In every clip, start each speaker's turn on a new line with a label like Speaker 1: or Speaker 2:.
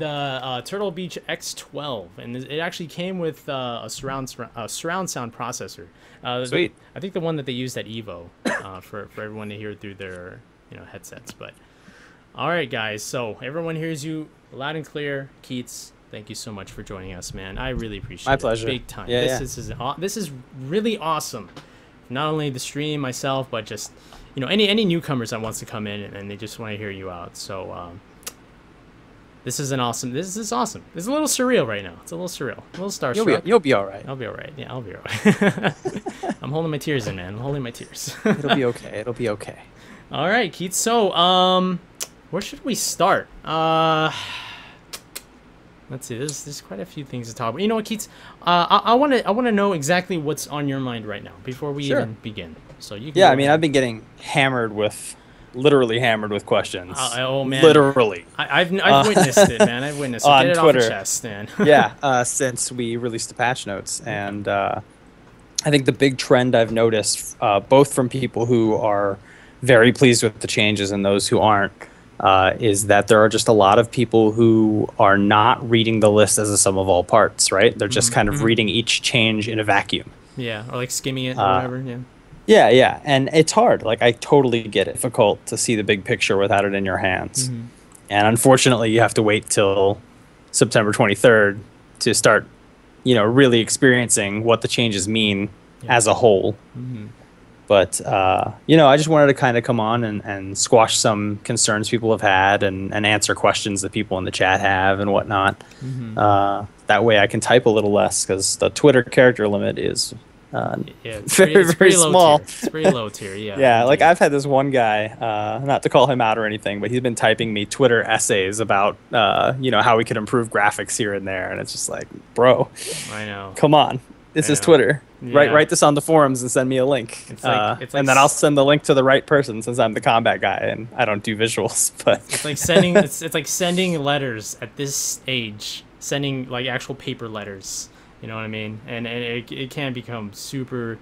Speaker 1: Turtle Beach X12, and it actually came with a surround sound processor.
Speaker 2: Sweet.
Speaker 1: I think the one that they used at Evo for everyone to hear through their headsets. But all right, guys, so everyone hears you loud and clear. Keits, thank you so much for joining us, man. I really appreciate it.
Speaker 2: My pleasure.
Speaker 1: Big time.
Speaker 2: Yeah,
Speaker 1: This is really awesome. Not only the stream, myself, but just any newcomers that wants to come in and they just want to hear you out. So this is awesome. This is awesome. It's a little surreal right now. It's a little surreal. A little starstruck.
Speaker 2: You'll be all right.
Speaker 1: I'll be all right. Yeah, I'll be all right. I'm holding my tears in, man. I'm holding my tears.
Speaker 2: It'll be okay. It'll be okay.
Speaker 1: All right, Keith. So, where should we start? Let's see. There's quite a few things to talk about. You know what, Keats? I want to know exactly what's on your mind right now before we even begin. So you. Can
Speaker 2: I mean, I've been getting literally hammered with questions.
Speaker 1: Oh man,
Speaker 2: literally.
Speaker 1: I've witnessed it, man. I've witnessed it.
Speaker 2: On
Speaker 1: Get it
Speaker 2: Twitter.
Speaker 1: off your chest, man.
Speaker 2: Yeah, since we released the patch notes, and I think the big trend I've noticed, both from people who are very pleased with the changes and those who aren't, is that there are just a lot of people who are not reading the list as a sum of all parts, right? They're just kind of reading each change in a vacuum.
Speaker 1: Yeah, or like skimming it or whatever, yeah.
Speaker 2: Yeah, and it's hard. Like, I totally get it. It's difficult to see the big picture without it in your hands. And unfortunately, you have to wait till September 23rd to start, really experiencing what the changes mean as a whole. But, I just wanted to kind of come on and squash some concerns people have had and answer questions that people in the chat have and whatnot. That way I can type a little less, because the Twitter character limit is
Speaker 1: it's
Speaker 2: very small.
Speaker 1: It's pretty low tier, yeah.
Speaker 2: Yeah, like I've had this one guy, not to call him out or anything, but he's been typing me Twitter essays about, how we could improve graphics here and there, and it's just like, bro,
Speaker 1: I know.
Speaker 2: Come on, this is Twitter.
Speaker 1: Yeah.
Speaker 2: Write this on the forums and send me a link.
Speaker 1: It's like
Speaker 2: and then I'll send the link to the right person, since I'm the combat guy and I don't do visuals. But
Speaker 1: it's like sending it's like sending letters at this age, sending like actual paper letters. You know what I mean? And it can become super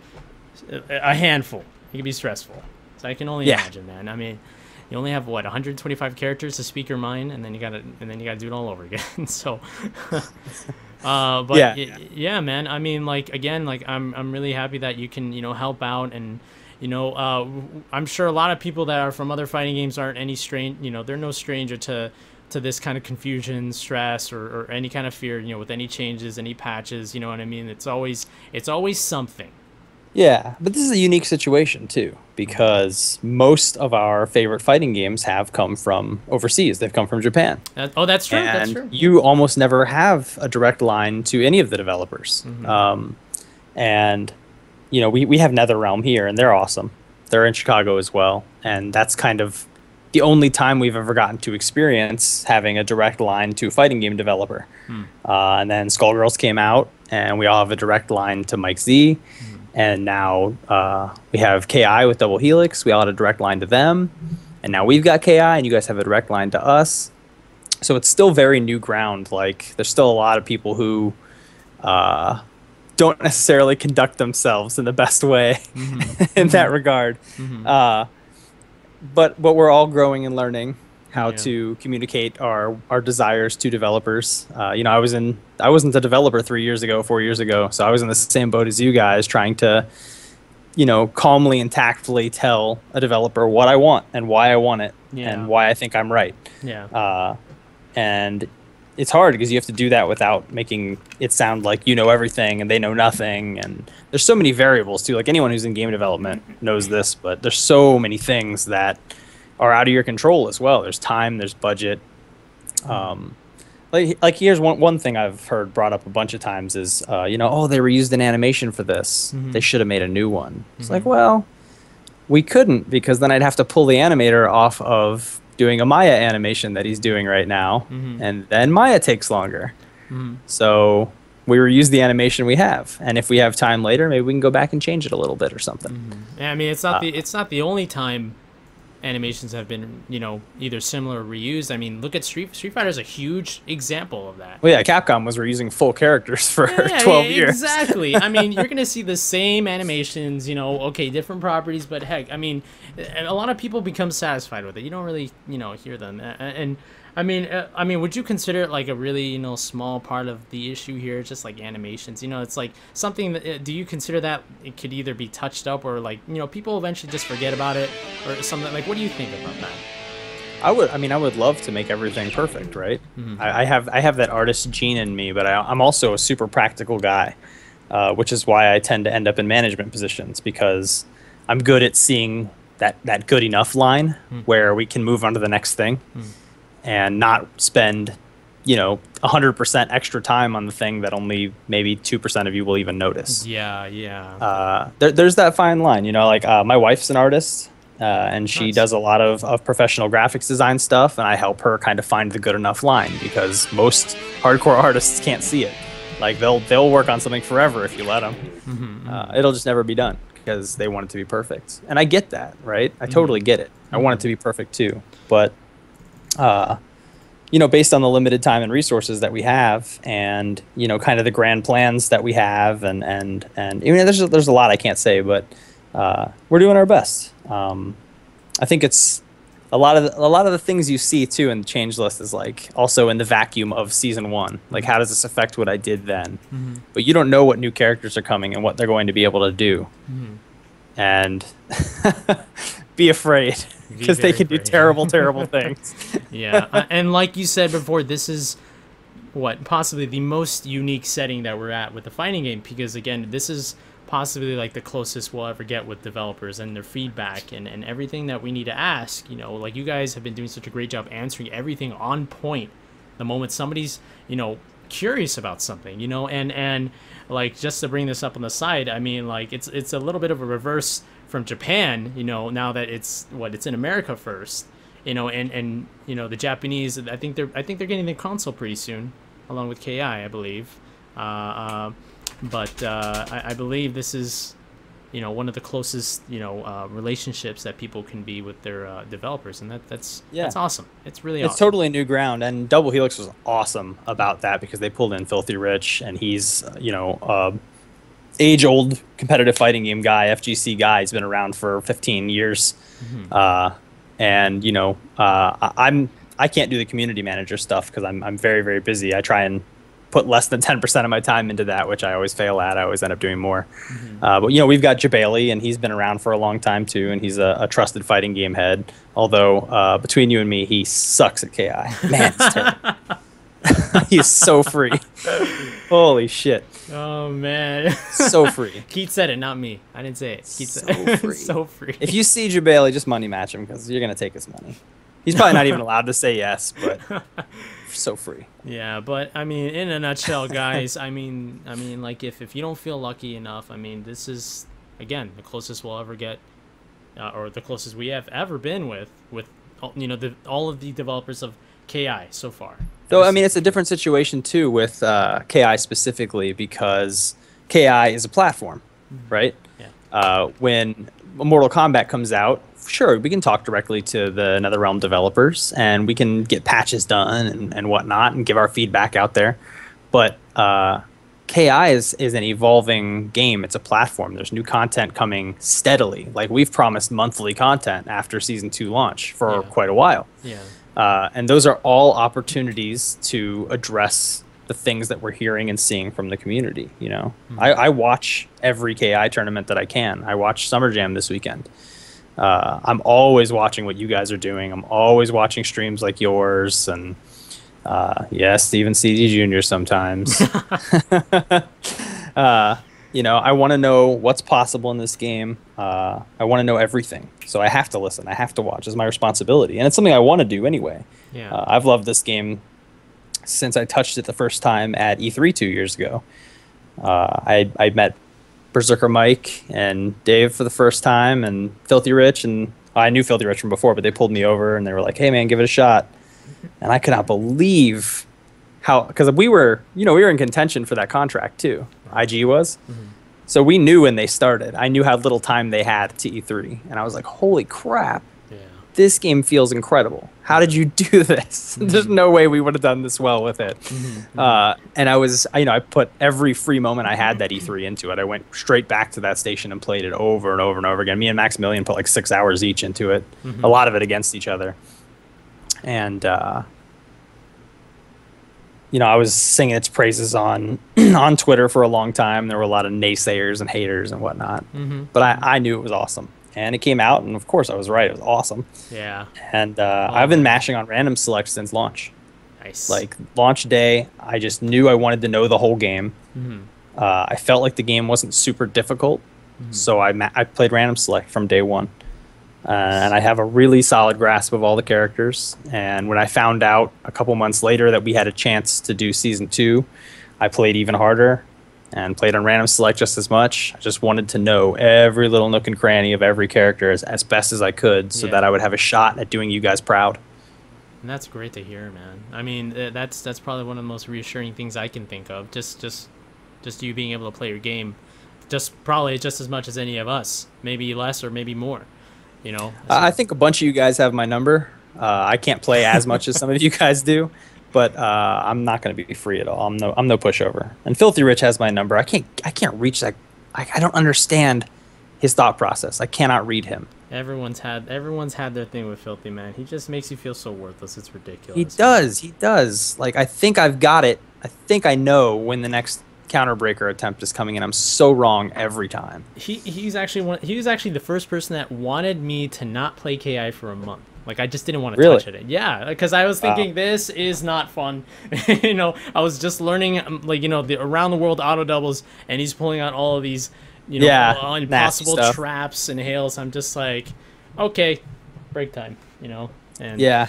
Speaker 1: a handful. It can be stressful. So I can only imagine, man. I mean, you only have 125 characters to speak your mind, and then you gotta do it all over again. So, but yeah, man. I mean, like, again, like I'm really happy that you can help out, and I'm sure a lot of people that are from other fighting games aren't any they're no stranger to this kind of confusion, stress, or any kind of fear, with any changes, any patches, you know what I mean? It's always something.
Speaker 2: Yeah, but this is a unique situation too, because most of our favorite fighting games have come from overseas. They've come from Japan.
Speaker 1: That's true.
Speaker 2: And
Speaker 1: that's true.
Speaker 2: You almost never have a direct line to any of the developers. And we have NetherRealm here, and they're awesome. They're in Chicago as well, and that's kind of the only time we've ever gotten to experience having a direct line to a fighting game developer. And then Skullgirls came out, and we all have a direct line to Mike Z. And now we have KI with Double Helix. We all had a direct line to them. And now we've got KI, and you guys have a direct line to us. So it's still very new ground. Like, there's still a lot of people who don't necessarily conduct themselves in the best way in that regard. But we're all growing and learning how to communicate our desires to developers. I wasn't a developer 4 years ago, so I was in the same boat as you guys, trying to, calmly and tactfully tell a developer what I want and why I want it and why I think I'm right. And it's hard because you have to do that without making it sound like you know everything and they know nothing. And there's so many variables too. Like, anyone who's in game development knows this, but there's so many things that are out of your control as well. There's time, there's budget. Like here's one thing I've heard brought up a bunch of times is, they reused an animation for this. They should have made a new one. It's like, well, we couldn't, because then I'd have to pull the animator off of doing a Maya animation that he's doing right now, and then Maya takes longer. So we reuse the animation we have, and if we have time later, maybe we can go back and change it a little bit or something.
Speaker 1: Yeah, I mean, it's not the only time animations have been either similar or reused. I mean, look at Street Fighter is a huge example of that.
Speaker 2: Well, yeah, Capcom was reusing full characters for 12 years.
Speaker 1: Exactly. I mean, you're gonna see the same animations, different properties, but heck, I mean, a lot of people become satisfied with it. You don't really hear them, and I mean, would you consider it like a really, small part of the issue here, just like animations? It's like something that, do you consider that it could either be touched up or like, people eventually just forget about it or something? Like, what do you think about that?
Speaker 2: I would love to make everything perfect, right? I have that artist gene in me, but I'm also a super practical guy, which is why I tend to end up in management positions, because I'm good at seeing that good enough line where we can move on to the next thing and not spend, 100% extra time on the thing that only maybe 2% of you will even notice.
Speaker 1: Yeah.
Speaker 2: There's that fine line, like my wife's an artist. And she does a lot of professional graphics design stuff, and I help her kind of find the good enough line, because most hardcore artists can't see it. Like they'll work on something forever if you let them. It'll just never be done because they want it to be perfect, and I get that, right? I totally get it. I want it to be perfect too, but based on the limited time and resources that we have, and kind of the grand plans that we have, and there's a lot I can't say, but we're doing our best. I think it's a lot of the things you see too in the change list is like also in the vacuum of season 1. Like, how does this affect what I did then? But you don't know what new characters are coming and what they're going to be able to do. And be afraid, because they can do terrible things.
Speaker 1: Yeah, and like you said before, this is possibly the most unique setting that we're at with the fighting game, because again, this is possibly like the closest we'll ever get with developers and their feedback and everything that we need to ask. Like, you guys have been doing such a great job answering everything on point the moment somebody's curious about something, and like, just to bring this up on the side, I mean, like, it's a little bit of a reverse from Japan, now that it's in America first, and the Japanese, I think they're getting the console pretty soon, along with KI, I believe. But I believe this is, one of the closest, relationships that people can be with their developers, and that's awesome. It's really awesome.
Speaker 2: It's totally new ground, and Double Helix was awesome about that, because they pulled in Filthy Rich, and he's age-old competitive fighting game guy, FGC guy. He's been around for 15 years, and I can't do the community manager stuff because I'm very, very busy. I try and put less than 10% of my time into that, which I always fail at. I always end up doing more. But we've got Jabali, and he's been around for a long time too, and he's a trusted fighting game head. Although between you and me, he sucks at KI. Man, it's terrible. He's so free. Holy shit.
Speaker 1: Oh man.
Speaker 2: So free.
Speaker 1: Keats said it, not me. I didn't say it. Keits
Speaker 2: So
Speaker 1: said it.
Speaker 2: free.
Speaker 1: So free.
Speaker 2: If you see Jabali, just money match him, because you're gonna take his money. He's probably not even allowed to say yes, but so free.
Speaker 1: Yeah, but I mean, in a nutshell, guys, I mean, like, if you don't feel lucky enough, I mean, this is, again, the closest we'll ever get, or the closest we have ever been with all of the developers of KI so far.
Speaker 2: Though, I mean, it's a different situation too with KI specifically, because KI is a platform, right?
Speaker 1: Yeah.
Speaker 2: When Mortal Kombat comes out, sure, we can talk directly to the NetherRealm developers, and we can get patches done and whatnot, and give our feedback out there. But KI is an evolving game. It's a platform. There's new content coming steadily. Like, we've promised monthly content after Season 2 launch for quite a while.
Speaker 1: Yeah.
Speaker 2: And those are all opportunities to address the things that we're hearing and seeing from the community. I watch every KI tournament that I can. I watched Summer Jam this weekend. I'm always watching what you guys are doing. I'm always watching streams like yours, and Steven C.D. Jr. sometimes. I want to know what's possible in this game. I want to know everything. So I have to listen. I have to watch. It's my responsibility. And it's something I want to do anyway.
Speaker 1: Yeah.
Speaker 2: I've loved this game since I touched it the first time at E3 2 years ago. I met Berserker Mike and Dave for the first time, and Filthy Rich, and I knew Filthy Rich from before, but they pulled me over and they were like, "Hey man, give it a shot." And I could not believe how, because we were in contention for that contract too. IG was. So we knew when they started. I knew how little time they had to E3, and I was like, "Holy crap.
Speaker 1: Yeah.
Speaker 2: This game feels incredible. How did you do this? There's no way we would have done this well with it." And I put every free moment I had that E3 into it. I went straight back to that station and played it over and over and over again. Me and Maximilian put like 6 hours each into it, a lot of it against each other. And I was singing its praises on on Twitter for a long time. There were a lot of naysayers and haters and whatnot, but I knew it was awesome, and it came out, and of course I was right. It was awesome,
Speaker 1: Yeah.
Speaker 2: and
Speaker 1: Oh
Speaker 2: I've been
Speaker 1: man.
Speaker 2: mashing on random select since launch.
Speaker 1: Nice.
Speaker 2: Like launch day, I just knew I wanted to know the whole game.
Speaker 1: Mm-hmm.
Speaker 2: I felt like the game wasn't super difficult, so I played random select from day one. And I have a really solid grasp of all the characters. And when I found out a couple months later that we had a chance to do season 2, I played even harder and played on random select just as much. I just wanted to know every little nook and cranny of every character as best as I could, so that I would have a shot at doing you guys proud.
Speaker 1: And that's great to hear, man. I mean, that's probably one of the most reassuring things I can think of. Just you being able to play your game, probably just as much as any of us, maybe less or maybe more. You know,
Speaker 2: I think a bunch of you guys have my number. I can't play as much as some of you guys do, but I'm not going to be free at all. I'm no pushover. And Filthy Rich has my number. I can't reach that. I don't understand his thought process. I cannot read him.
Speaker 1: Everyone's had their thing with Filthy, man. He just makes you feel so worthless. It's ridiculous.
Speaker 2: He does. Like, I think I've got it. I think I know when the next counterbreaker attempt is coming in. I'm so wrong every time.
Speaker 1: He was actually the first person that wanted me to not play KI for a month. Like, I just didn't want to touch it. Yeah, because I was thinking this is not fun. I was just learning the around the world auto doubles, and he's pulling out all of these impossible traps and hails. I'm just like, okay, break time. And
Speaker 2: yeah.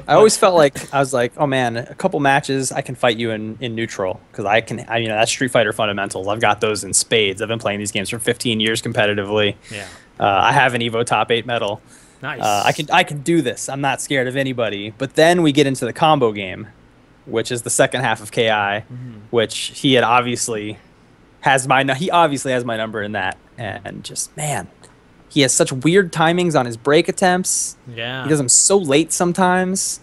Speaker 2: I always felt like I was like, oh man, a couple matches I can fight you in neutral, because that's Street Fighter fundamentals. I've got those in spades. I've been playing these games for 15 years competitively.
Speaker 1: Yeah.
Speaker 2: I have an Evo top 8 medal.
Speaker 1: Nice.
Speaker 2: I can do this. I'm not scared of anybody. But then we get into the combo game, which is the second half of KI, which he obviously has my number in that, and just man. He has such weird timings on his break attempts.
Speaker 1: Yeah.
Speaker 2: He does them so late sometimes.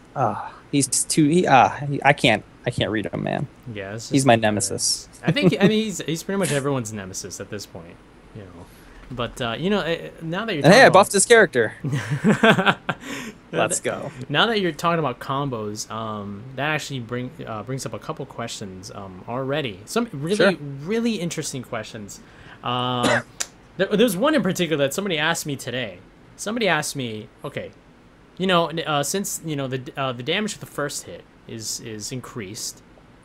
Speaker 2: He's too. I can't read him, man.
Speaker 1: Yeah.
Speaker 2: He's my nemesis.
Speaker 1: I mean, he's pretty much everyone's nemesis at this point. But now that you're
Speaker 2: I buffed his character. Let's go.
Speaker 1: Now that you're talking about combos, that actually brings up a couple questions already. Some really interesting questions. There's one in particular that somebody asked me today. Somebody asked me, okay, since the damage with the first hit is increased.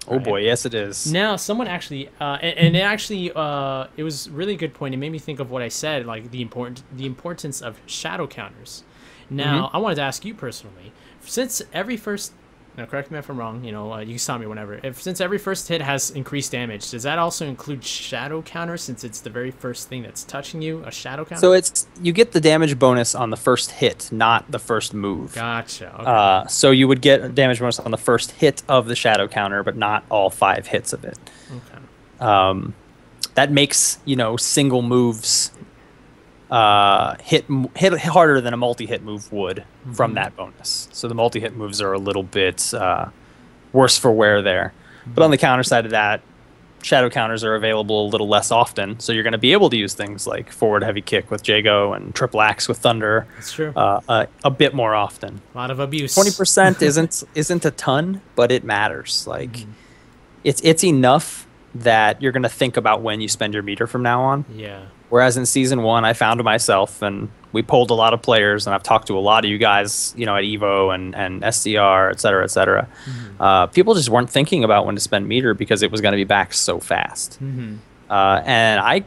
Speaker 2: Oh right? Boy, yes it is.
Speaker 1: Now someone actually, it was really a good point. It made me think of what I said, like the importance of shadow counters. Now I wanted to ask you personally, since every first. Now, correct me if I'm wrong. You can stop me whenever. Since every first hit has increased damage, does that also include shadow counter? Since it's the very first thing that's touching you, a shadow counter.
Speaker 2: So you get the damage bonus on the first hit, not the first move.
Speaker 1: Gotcha. Okay.
Speaker 2: So you would get a damage bonus on the first hit of the shadow counter, but not all 5 hits of it.
Speaker 1: Okay.
Speaker 2: That makes single moves hit harder than a multi-hit move would from that bonus. So the multi-hit moves are a little bit worse for wear there. But on the counter side of that, shadow counters are available a little less often, so you're going to be able to use things like forward heavy kick with Jago and triple axe with Thunder.
Speaker 1: That's true.
Speaker 2: A bit more often.
Speaker 1: A lot of abuse.
Speaker 2: 20% isn't a ton, but it matters. Like it's enough that you're going to think about when you spend your meter from now on.
Speaker 1: Yeah.
Speaker 2: Whereas in season 1, I found myself, and we polled a lot of players, and I've talked to a lot of you guys, at Evo and SCR, et cetera, et cetera. People just weren't thinking about when to spend meter because it was going to be back so fast. And I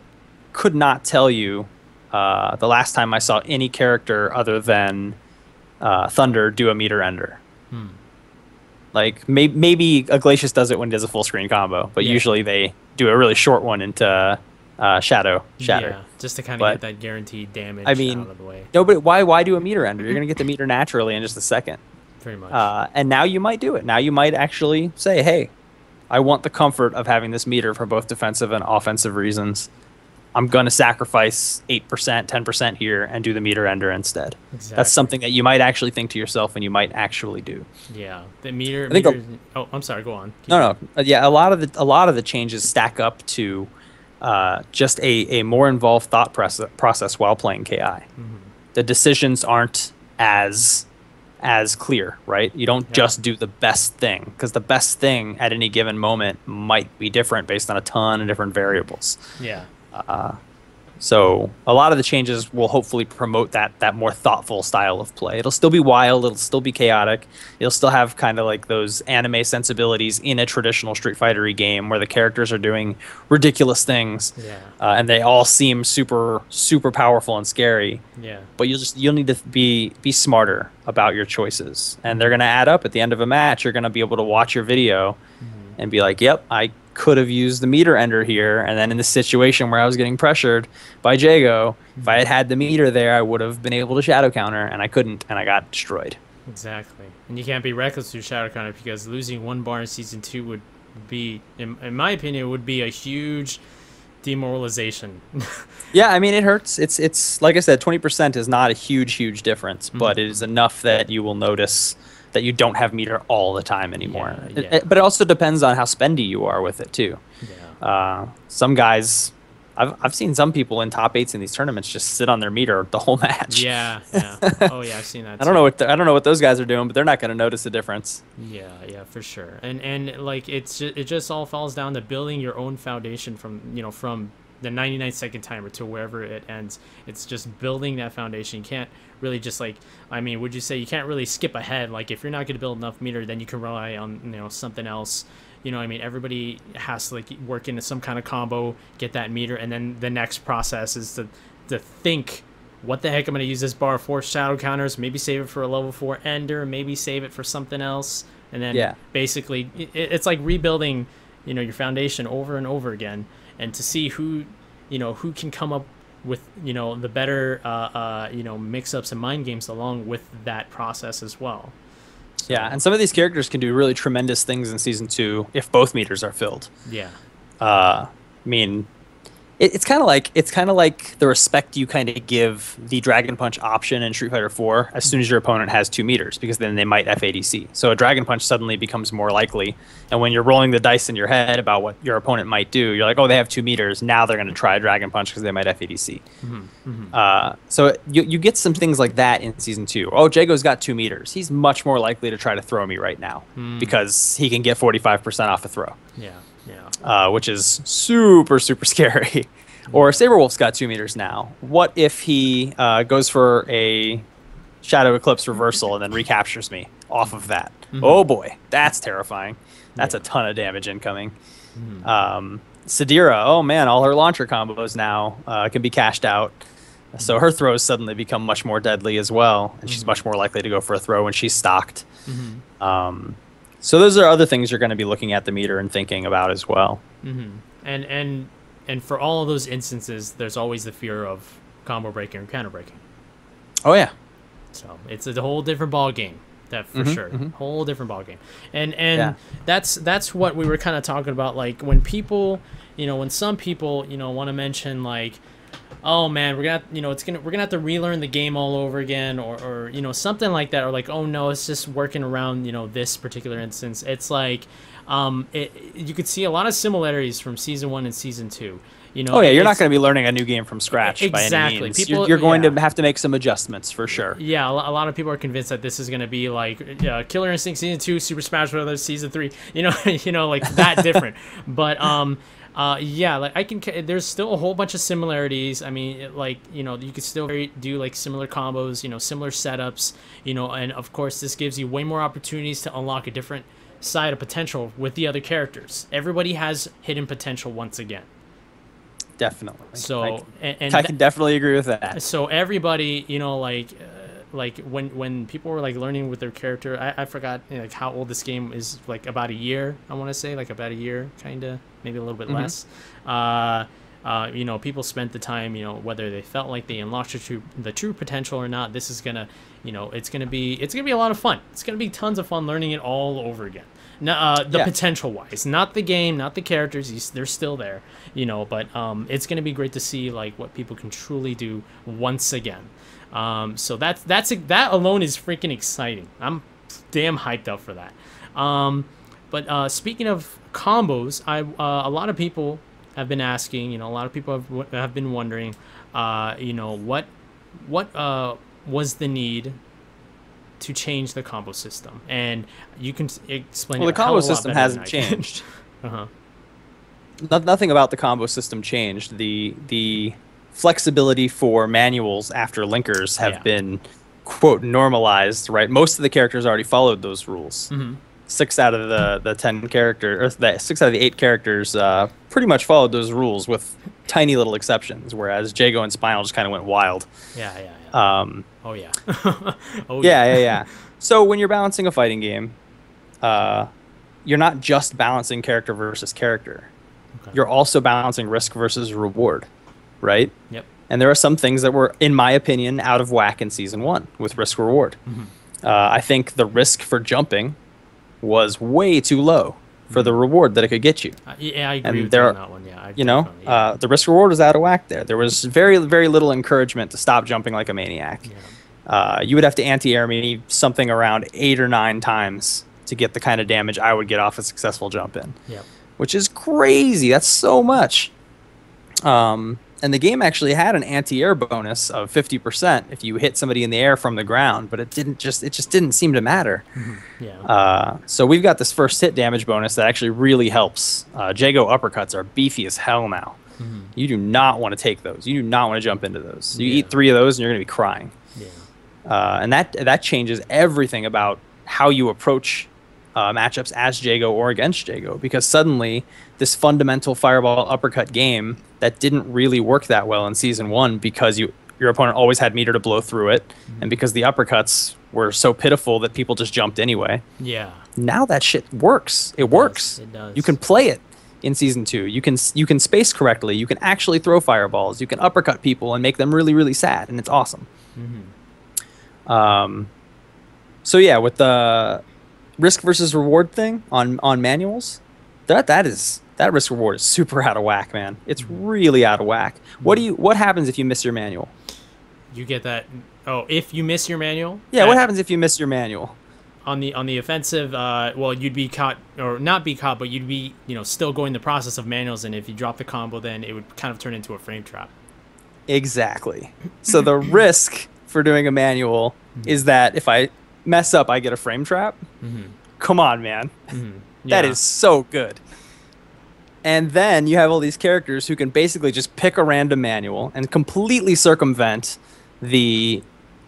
Speaker 2: could not tell you the last time I saw any character other than Thunder do a meter ender. Like, maybe Iglesias does it when he does a full screen combo, but usually they do a really short one into Shatter.
Speaker 1: Yeah, just to kind of get that guaranteed damage out of the way.
Speaker 2: No, but why do a meter ender? You're going to get the meter naturally in just a second.
Speaker 1: Pretty much.
Speaker 2: And now you might do it. Now you might actually say, hey, I want the comfort of having this meter for both defensive and offensive reasons. I'm going to sacrifice 8%, 10% here and do the meter ender instead.
Speaker 1: Exactly.
Speaker 2: That's something that you might actually think to yourself and you might actually do.
Speaker 1: Yeah, the meter. I'm sorry. Go on.
Speaker 2: Yeah, a lot of the changes stack up to just a more involved thought process while playing KI. The decisions aren't as as clear, right? You don't
Speaker 1: Yeah.
Speaker 2: just do the best thing, because the best thing at any given moment might be different based on a ton of different variables.
Speaker 1: Yeah.
Speaker 2: So a lot of the changes will hopefully promote that more thoughtful style of play. It'll still be wild, it'll still be chaotic. It'll still have kind of like those anime sensibilities in a traditional Street Fighter-y game where the characters are doing ridiculous things,
Speaker 1: Yeah.
Speaker 2: and they all seem super super powerful and scary.
Speaker 1: Yeah.
Speaker 2: But you'll need to be smarter about your choices, and they're gonna add up at the end of a match. You're gonna be able to watch your video and be like, "Yep, I could have used the meter ender here." And then in this situation where I was getting pressured by Jago, if I had had the meter there, I would have been able to shadow counter, and I couldn't, and I got destroyed.
Speaker 1: Exactly. And you can't be reckless with shadow counter, because losing 1 bar in season 2 would be, in my opinion, would be a huge demoralization.
Speaker 2: Yeah, I mean it hurts. It's like I said, 20% is not a huge difference, but it is enough that you will notice that you don't have meter all the time anymore.
Speaker 1: Yeah.
Speaker 2: But it also depends on how spendy you are with it too.
Speaker 1: Yeah.
Speaker 2: Some guys, I've seen some people in top 8s in these tournaments just sit on their meter the whole match.
Speaker 1: Yeah. Yeah. Oh yeah, I've seen that.
Speaker 2: I don't know what those guys are doing, but they're not going to notice the difference.
Speaker 1: Yeah, yeah, for sure. And like it just all falls down to building your own foundation from the 99-second timer to wherever it ends. It's just building that foundation. You can't really just like, I mean, would you say you can't really skip ahead? Like if you're not going to build enough meter, then you can rely on something else. You know what I mean? Everybody has to like work into some kind of combo, get that meter, and then the next process is to think, what the heck am I going to use this bar for? Shadow counters, maybe save it for a level 4 ender, maybe save it for something else. And then basically it's like rebuilding, your foundation over and over again, and to see who can come up with, the better, mix-ups and mind games along with that process as well. So,
Speaker 2: yeah, and some of these characters can do really tremendous things in season 2 if both meters are filled.
Speaker 1: Yeah.
Speaker 2: I mean, it's kind of like the respect you kind of give the Dragon Punch option in Street Fighter 4 as soon as your opponent has 2 meters, because then they might FADC. So a Dragon Punch suddenly becomes more likely, and when you're rolling the dice in your head about what your opponent might do, you're like, oh, they have 2 meters. Now they're going to try a Dragon Punch because they might FADC. So you get some things like that in season 2. Oh, Jago's got 2 meters. He's much more likely to try to throw me right now because he can get 45% off a throw.
Speaker 1: Yeah.
Speaker 2: Which is super scary. Or Saberwolf's got 2 meters now. What if he goes for a Shadow Eclipse reversal and then recaptures me off of that? Oh boy, that's terrifying. That's a ton of damage incoming. Sadira, oh man, all her launcher combos now can be cashed out. So her throws suddenly become much more deadly as well, and she's much more likely to go for a throw when she's stocked. So those are other things you're going to be looking at the meter and thinking about as well.
Speaker 1: And for all of those instances, there's always the fear of combo breaking or counter breaking.
Speaker 2: Oh yeah.
Speaker 1: So it's a whole different ball game. That for sure, whole different ball game. And that's what we were kind of talking about. Like when people, when some people, want to mention like, oh man, we're gonna have to relearn the game all over again, or something like that, or like, oh no, it's just working around this particular instance. It's like you could see a lot of similarities from season 1 and season 2.
Speaker 2: Oh yeah, you're not going to be learning a new game from scratch by any means. You're going to have to make some adjustments for sure.
Speaker 1: Yeah, a lot of people are convinced that this is going to be like Killer Instinct season 2, Super Smash Bros. Season 3. Like that different. But yeah, like there's still a whole bunch of similarities. I mean, you could still do like similar combos, similar setups, and of course this gives you way more opportunities to unlock a different side of potential with the other characters. Everybody has hidden potential once again.
Speaker 2: Definitely.
Speaker 1: So
Speaker 2: I can definitely agree with that.
Speaker 1: So everybody, like when people were like learning with their character, I forgot like how old this game is, like about a year, I want to say, like about a year, kind of, maybe a little bit less. People spent the time, whether they felt like they unlocked the true potential or not. This is gonna, it's gonna be a lot of fun. It's gonna be tons of fun learning it all over again. Now, potential wise, not the game, not the characters, they're still there, but it's gonna be great to see like what people can truly do once again. So that alone is freaking exciting. I'm damn hyped up for that. But speaking of combos, a lot of people have been asking, a lot of people have been wondering, what was the need to change the combo system, and you can explain.
Speaker 2: Well,
Speaker 1: it
Speaker 2: the combo system hasn't changed. Nothing about the combo system changed. The flexibility for manuals after linkers have been, quote, normalized, right? Most of the characters already followed those rules. 6 out of the 10 characters, or 6 out of the 8 characters pretty much followed those rules with tiny little exceptions, whereas Jago and Spinal just kind of went wild.
Speaker 1: Oh yeah.
Speaker 2: Yeah. So when you're balancing a fighting game, you're not just balancing character versus character. You're also balancing risk versus reward, right?
Speaker 1: Yep.
Speaker 2: And there are some things that were, in my opinion, out of whack in Season 1 with risk reward. I think the risk for jumping was way too low for the reward that it could get you.
Speaker 1: Yeah, I agree with you on that one. Yeah,
Speaker 2: the risk reward was out of whack there. There was very, very little encouragement to stop jumping like a maniac. You would have to anti-air me something around 8 or 9 times to get the kind of damage I would get off a successful jump in. Which is crazy. That's so much. And the game actually had an anti-air bonus of 50% if you hit somebody in the air from the ground, but it just didn't seem to matter. So we've got this first hit damage bonus that actually really helps. Jago uppercuts are beefy as hell now. You do not want to take those. You do not want to jump into those. You eat 3 of those and you're going to be crying. And that changes everything about how you approach matchups as Jago or against Jago, because suddenly this fundamental fireball uppercut game that didn't really work that well in Season 1 because your opponent always had meter to blow through it, and because the uppercuts were so pitiful that people just jumped anyway. Now that shit works. It works.
Speaker 1: It does.
Speaker 2: You can play it in Season 2. You can space correctly. You can actually throw fireballs. You can uppercut people and make them really, really sad, and it's awesome. So yeah, with the risk versus reward thing on manuals, that risk reward is super out of whack, man. It's really out of whack. What happens if you miss your manual?
Speaker 1: You get that. Oh, if you miss your manual?
Speaker 2: Yeah, what happens if you miss your manual?
Speaker 1: On the offensive, well, you'd be caught, or not be caught, but you'd be, still going the process of manuals, and if you drop the combo, then it would kind of turn into a frame trap. Exactly.
Speaker 2: So the risk for doing a manual is that if I mess up, I get a frame trap. Come on, man. That is so good. And then you have all these characters who can basically just pick a random manual and completely circumvent the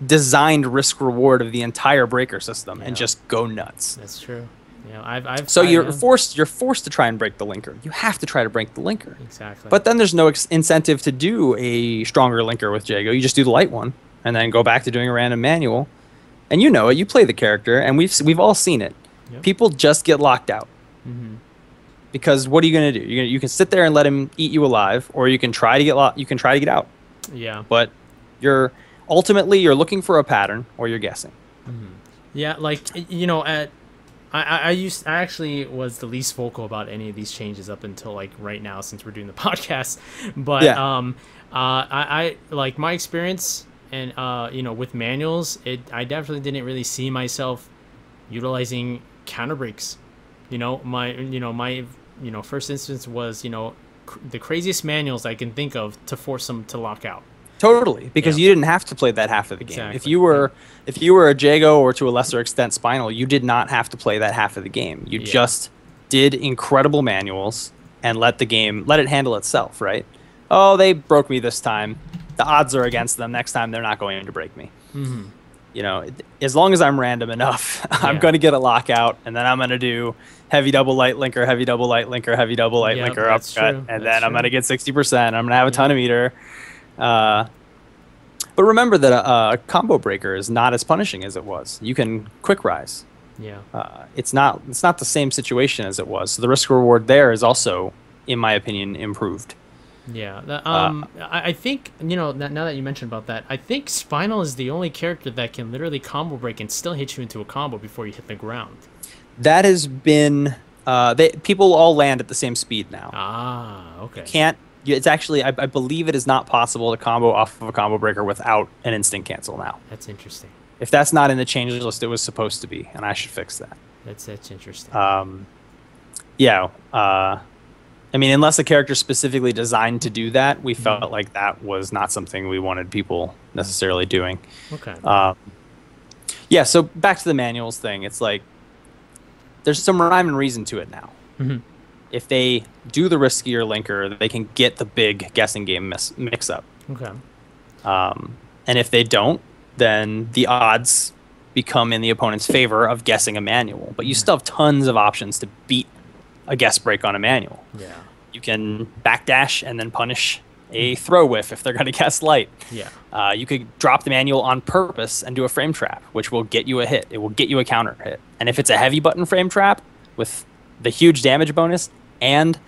Speaker 2: designed risk reward of the entire breaker system and just go nuts.
Speaker 1: That's true.
Speaker 2: You're forced to try and break the linker. You have to try to break the linker.
Speaker 1: Exactly.
Speaker 2: But then there's no incentive to do a stronger linker with Jago. You just do the light one and then go back to doing a random manual. And you know it. You play the character, and we've all seen it. People just get locked out. Because what are you going to do? You can sit there and let him eat you alive, or you can try to get out.
Speaker 1: Yeah.
Speaker 2: But you're looking for a pattern, or you're guessing.
Speaker 1: Yeah, like I actually was the least vocal about any of these changes up until like right now, since we're doing the podcast. But I like my experience, and with manuals, I definitely didn't really see myself utilizing counter breaks. My first instance was the craziest manuals I can think of to force them to lock out.
Speaker 2: Totally, because you didn't have to play that half of the game. If you were a Jago, or to a lesser extent Spinal, you did not have to play that half of the game. You just did incredible manuals and let it handle itself, right? Oh, they broke me this time. The odds are against them. Next time they're not going to break me. As long as I'm random enough, I'm going to get a lockout, and then I'm going to do heavy double light linker, heavy double light linker, heavy double light linker, uppercut, and then I'm going to get 60%. I'm going to have a ton of meter. But remember that a combo breaker is not as punishing as it was. You can quick rise. It's not the same situation as it was. So the risk reward there is also, in my opinion, improved.
Speaker 1: I think now that you mentioned about that, I think Spinal is the only character that can literally combo break and still hit you into a combo before you hit the ground.
Speaker 2: That has been people all land at the same speed now.
Speaker 1: Okay.
Speaker 2: It's actually, I believe it is not possible to combo off of a combo breaker without an instant cancel now.
Speaker 1: That's interesting.
Speaker 2: If that's not in the changes list, it was supposed to be, and I should fix that.
Speaker 1: That's interesting.
Speaker 2: I mean, unless a character specifically designed to do that, we felt like that was not something we wanted people necessarily doing.
Speaker 1: Okay.
Speaker 2: Yeah, so back to the manuals thing. It's like there's some rhyme and reason to it now.
Speaker 1: Hmm.
Speaker 2: If they do the riskier linker, they can get the big guessing game mix up.
Speaker 1: Okay.
Speaker 2: And if they don't, then the odds become in the opponent's favor of guessing a manual. But you still have tons of options to beat a guess break on a manual.
Speaker 1: Yeah.
Speaker 2: You can backdash and then punish a throw whiff if they're going to guess light.
Speaker 1: Yeah.
Speaker 2: You could drop the manual on purpose and do a frame trap, which will get you a hit. It will get you a counter hit. And if it's a heavy button frame trap with the huge damage bonus and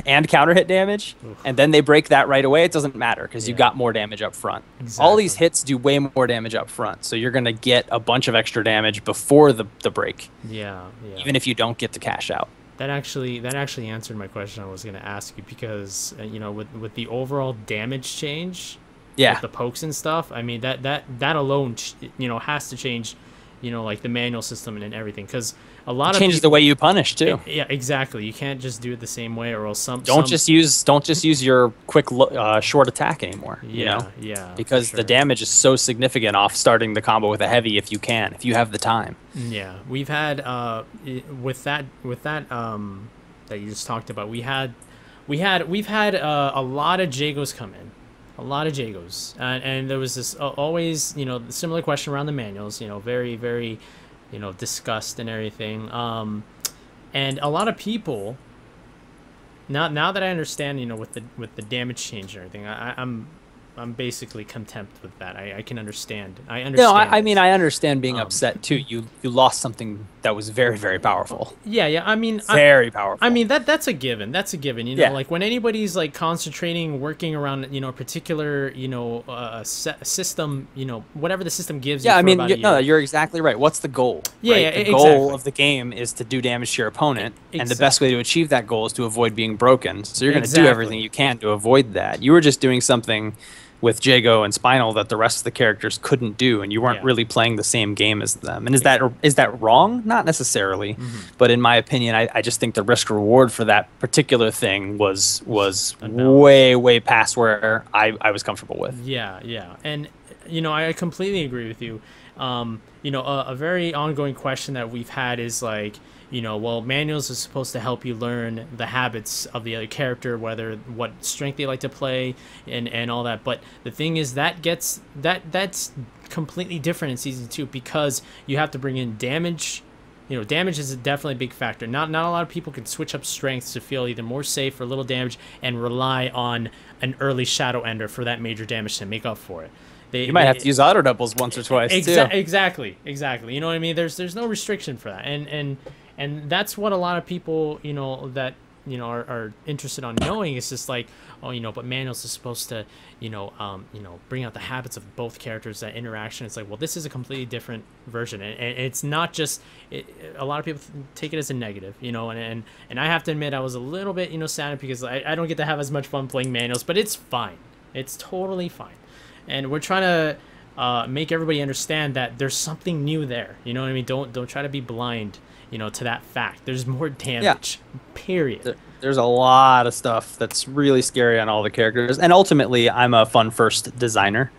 Speaker 2: and counter hit damage, and then they break that right away, it doesn't matter because you got more damage up front.
Speaker 1: Exactly.
Speaker 2: All these hits do way more damage up front, so you're going to get a bunch of extra damage before the break.
Speaker 1: Yeah.
Speaker 2: Even if you don't get the cash out.
Speaker 1: That actually answered my question I was going to ask you, because with the overall damage change, with the pokes and stuff, I mean that alone has to change, like the manual system and everything, because a lot of
Speaker 2: changes the way you punish too.
Speaker 1: Yeah, exactly. You can't just do it the same way, or else
Speaker 2: don't just use your quick short attack anymore.
Speaker 1: Yeah,
Speaker 2: because the damage is so significant off starting the combo with a heavy if you have the time.
Speaker 1: Yeah, we've had with that that you just talked about. We've had a lot of Jagos come in. A lot of Jagos, and there was this always similar question around the manuals, very very discussed and everything, and a lot of people now that I understand with the damage change and everything, I'm basically content with that. I can understand. I understand.
Speaker 2: No, I mean I understand being upset too. You lost something that was very very powerful.
Speaker 1: Yeah. I mean,
Speaker 2: very powerful.
Speaker 1: I mean that's a given. That's a given. Like when anybody's like concentrating, working around a particular system, whatever the system gives.
Speaker 2: Yeah, I mean you're exactly right. What's the goal?
Speaker 1: Yeah,
Speaker 2: the goal of the game is to do damage to your opponent, and the best way to achieve that goal is to avoid being broken. So you're going to do everything you can to avoid that. You were just doing something with Jago and Spinal that the rest of the characters couldn't do, and you weren't really playing the same game as them. And is that wrong? Not necessarily, but in my opinion, I just think the risk reward for that particular thing was way past where I was comfortable with.
Speaker 1: Yeah, and I completely agree with you. A very ongoing question that we've had is like, well, manuals are supposed to help you learn the habits of the other character, what strength they like to play and all that. But the thing is that's completely different in season 2, because you have to bring in damage. Damage is definitely a big factor. Not a lot of people can switch up strengths to feel either more safe or little damage and rely on an early Shadow Ender for that major damage to make up for it.
Speaker 2: You might have to use auto doubles once or twice too.
Speaker 1: Exactly. You know what I mean? There's no restriction for that, and that's what a lot of people that are interested on knowing. It's just like, but manuals are supposed to bring out the habits of both characters, that interaction. It's like, well, this is a completely different version, and it's not just a lot of people take it as a negative, and I have to admit I was a little bit saddened because I don't get to have as much fun playing manuals, but it's fine. It's totally fine. And we're trying to make everybody understand that there's something new there. You know what I mean? Don't try to be blind, to that fact. There's more damage. Yeah. Period.
Speaker 2: There's a lot of stuff that's really scary on all the characters. And ultimately, I'm a fun first designer.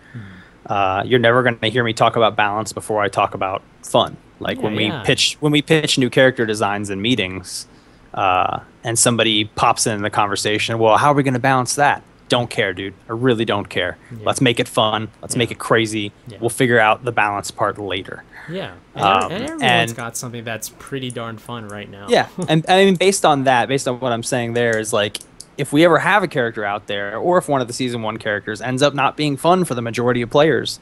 Speaker 2: You're never going to hear me talk about balance before I talk about fun. Like when we pitch new character designs in meetings, and somebody pops in the conversation, well, how are we going to balance that? Don't care, dude. I really don't care. Yeah. Let's make it fun. Let's make it crazy. Yeah. We'll figure out the balance part later.
Speaker 1: Yeah. And everyone's got something that's pretty darn fun right now.
Speaker 2: Yeah. And I mean, based on what I'm saying there is like, if we ever have a character out there, or if one of the season 1 characters ends up not being fun for the majority of players,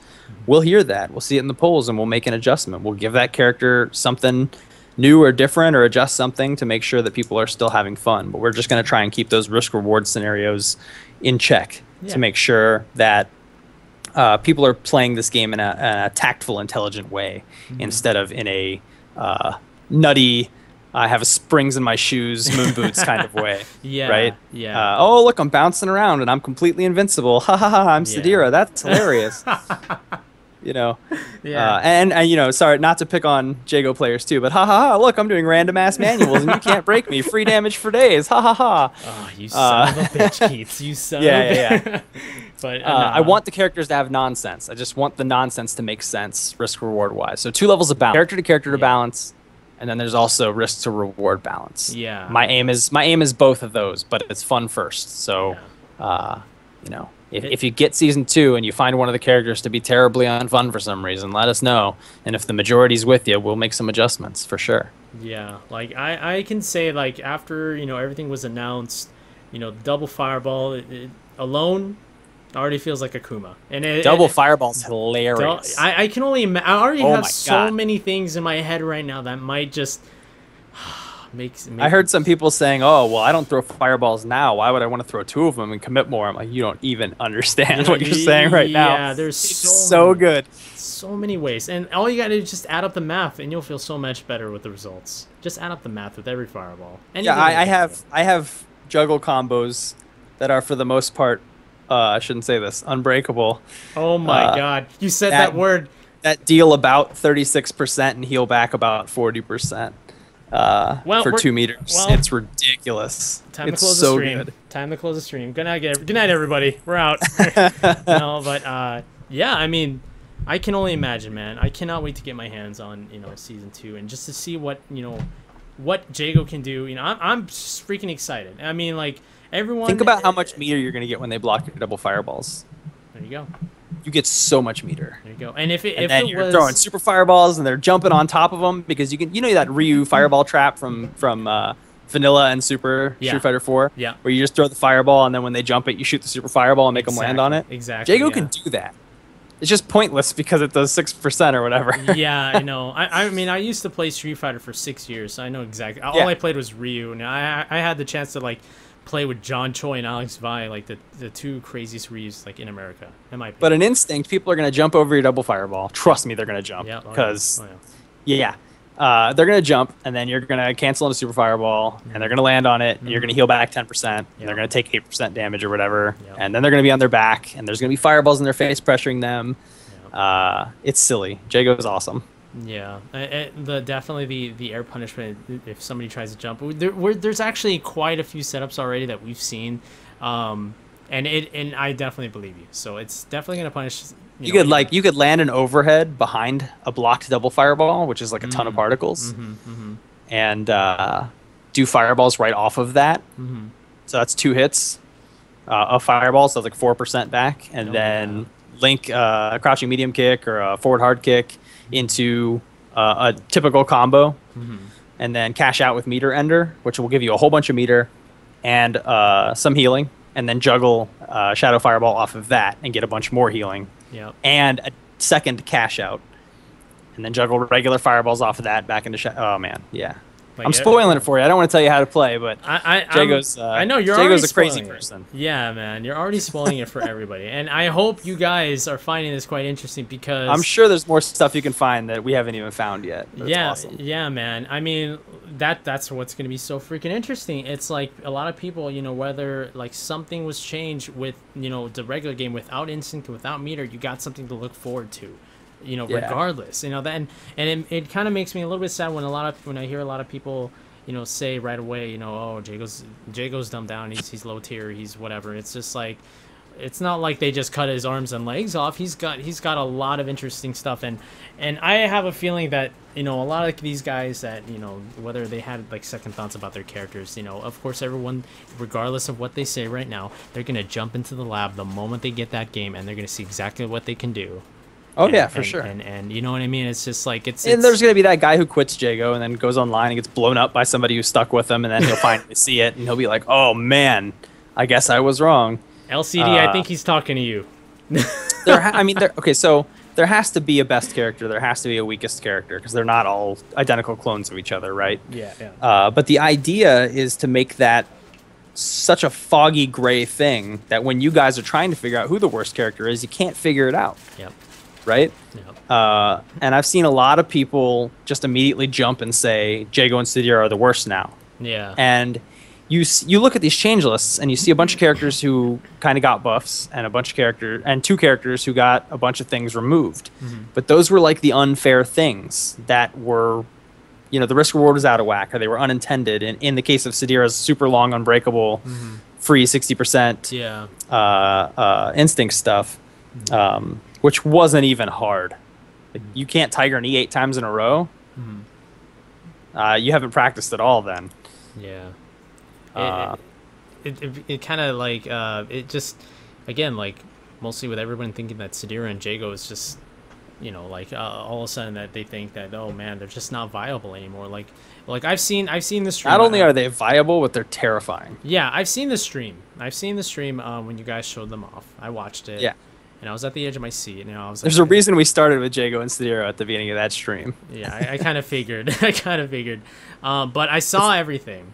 Speaker 2: we'll hear that. We'll see it in the polls, and we'll make an adjustment. We'll give that character something new or different, or adjust something to make sure that people are still having fun. But we're just going to try and keep those risk-reward scenarios in check to make sure that people are playing this game in a tactful, intelligent way, instead of in a nutty, I have springs in my shoes, moon boots kind of way. Right?
Speaker 1: Yeah.
Speaker 2: Oh, look, I'm bouncing around and I'm completely invincible. Ha ha ha, I'm Sadira. That's hilarious. And sorry, not to pick on Jago players too, but ha ha ha, look, I'm doing random ass manuals and you can't break me. Free damage for days. Ha ha ha.
Speaker 1: Oh, you son of a bitch, Keits. You son of a bitch. But
Speaker 2: I want the characters to have nonsense. I just want the nonsense to make sense, risk reward wise. So 2 levels of balance, character to character to balance, and then there's also risk to reward balance.
Speaker 1: Yeah.
Speaker 2: My aim is both of those, but it's fun first. So, you know, if you get season 2 and you find one of the characters to be terribly unfun for some reason, let us know. And if the majority's with you, we'll make some adjustments for sure.
Speaker 1: Yeah, like I can say, like, after, you know, everything was announced, you know, double fireball it alone already feels like Akuma. And
Speaker 2: double fireball's hilarious.
Speaker 1: I can only I already have so
Speaker 2: God.
Speaker 1: many things in my head right now that might just make
Speaker 2: I heard some people saying, "Oh, well, I don't throw fireballs now. Why would I want to throw 2 of them and commit more?" I'm like, "You don't even understand what you're saying right now."
Speaker 1: Yeah, there's
Speaker 2: so good.
Speaker 1: So many ways, and all you gotta do is just add up the math, and you'll feel so much better with the results. Just add up the math with every fireball.
Speaker 2: Yeah, I have juggle combos that are for the most part, I shouldn't say this, unbreakable.
Speaker 1: Oh my God, you said that word.
Speaker 2: That deal about 36% and heal back about 40%. For 2 meters.
Speaker 1: Well,
Speaker 2: it's ridiculous.
Speaker 1: Time
Speaker 2: it's
Speaker 1: to close
Speaker 2: so
Speaker 1: the stream.
Speaker 2: Good.
Speaker 1: Time to close the stream. Good night, everybody. We're out. No, but yeah, I mean, I can only imagine, man. I cannot wait to get my hands on, you know, season 2 and just to see what, you know, what Jago can do. You know, I'm just freaking excited. I mean, like, everyone.
Speaker 2: Think about how much meter you're gonna get when they block your double fireballs.
Speaker 1: There you go.
Speaker 2: You get so much meter.
Speaker 1: There you go. And if
Speaker 2: you're throwing super fireballs and they're jumping on top of them because you know that Ryu fireball trap from Vanilla and Super Street Fighter 4,
Speaker 1: yeah,
Speaker 2: where you just throw the fireball and then when they jump it, you shoot the super fireball and make them land on it.
Speaker 1: Exactly.
Speaker 2: Jago can do that. It's just pointless because it does 6% or whatever.
Speaker 1: Yeah, I know. I mean, I used to play Street Fighter for 6 years, so I know exactly. All I played was Ryu. Now I had the chance to like play with John Choi and Alex Vi, like the 2 craziest Ryus like in America.
Speaker 2: But in Instinct, people are gonna jump over your double fireball. Trust me, they're gonna jump because they're gonna jump and then you're gonna cancel on a super fireball and they're gonna land on it. And you're gonna heal back 10%. And they're gonna take 8% damage or whatever. And then they're gonna be on their back and there's gonna be fireballs in their face pressuring them. It's silly. Jago is awesome.
Speaker 1: Yeah, definitely the air punishment if somebody tries to jump. There's actually quite a few setups already that we've seen, and I definitely believe you. So it's definitely gonna punish. You
Speaker 2: could land an overhead behind a blocked double fireball, which is like a ton of particles, and do fireballs right off of that. So that's 2 hits of fireball, so it's like 4% back, and then link a crouching medium kick or a forward hard kick into a typical combo, and then cash out with meter ender, which will give you a whole bunch of meter and some healing, and then juggle shadow fireball off of that and get a bunch more healing, and a second cash out, and then juggle regular fireballs off of that back into oh man, yeah. Like, I'm spoiling it for you. I don't want to tell you how to play, but
Speaker 1: I know you're
Speaker 2: Jago's
Speaker 1: already
Speaker 2: a crazy
Speaker 1: it.
Speaker 2: person.
Speaker 1: Yeah, man, you're already spoiling it for everybody, and I hope you guys are finding this quite interesting because
Speaker 2: I'm sure there's more stuff you can find that we haven't even found yet.
Speaker 1: Yeah,
Speaker 2: awesome.
Speaker 1: Yeah, man. I mean, that's what's gonna be so freaking interesting. It's like a lot of people, you know, whether like something was changed with, you know, the regular game without instinct, without meter, you got something to look forward to. You know, regardless, you know, then and it kind of makes me a little bit sad when I hear a lot of people, you know, say right away, you know, oh, Jago's dumbed down, he's low tier, he's whatever. It's just like, it's not like they just cut his arms and legs off. He's got a lot of interesting stuff, and I have a feeling that, you know, a lot of these guys that, you know, whether they had like second thoughts about their characters, you know, of course everyone, regardless of what they say right now, they're gonna jump into the lab the moment they get that game, and they're gonna see exactly what they can do.
Speaker 2: Oh, for sure.
Speaker 1: And you know what I mean? It's just like it's
Speaker 2: and there's going to be that guy who quits Jago and then goes online and gets blown up by somebody who's stuck with him, and then he'll finally see it and he'll be like, "Oh man, I guess I was wrong."
Speaker 1: LCD, I think he's talking to you.
Speaker 2: So there has to be a best character, there has to be a weakest character, because they're not all identical clones of each other, right?
Speaker 1: Yeah.
Speaker 2: But the idea is to make that such a foggy gray thing that when you guys are trying to figure out who the worst character is, you can't figure it out.
Speaker 1: Yep.
Speaker 2: Right?
Speaker 1: Yep.
Speaker 2: And I've seen a lot of people just immediately jump and say Jago and Sidier are the worst now.
Speaker 1: Yeah.
Speaker 2: And you look at these change lists and you see a bunch of characters who kind of got buffs and a bunch of characters and 2 characters who got a bunch of things removed. But those were like the unfair things that were, you know, the risk reward was out of whack or they were unintended. And in the case of Sidira's super long unbreakable free 60%
Speaker 1: Yeah.
Speaker 2: instinct stuff, which wasn't even hard. Like, you can't Tiger knee 8 times in a row. You haven't practiced at all then.
Speaker 1: Yeah.
Speaker 2: Uh,
Speaker 1: It kind of like it just, again, like mostly with everyone thinking that Sadira and Jago is just, you know, like all of a sudden that they think that, oh man, they're just not viable anymore. Like I've seen the stream.
Speaker 2: Not only are they viable, but they're terrifying.
Speaker 1: Yeah, I've seen the stream. When you guys showed them off. I watched it.
Speaker 2: Yeah.
Speaker 1: And I was at the edge of my seat. You know, I was like,
Speaker 2: There's a reason we started with Jago and Sadira at the beginning of that stream.
Speaker 1: Yeah, I kind of figured. But I saw everything.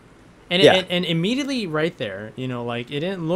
Speaker 1: And
Speaker 2: Yeah.
Speaker 1: and immediately right there, you know, like it didn't look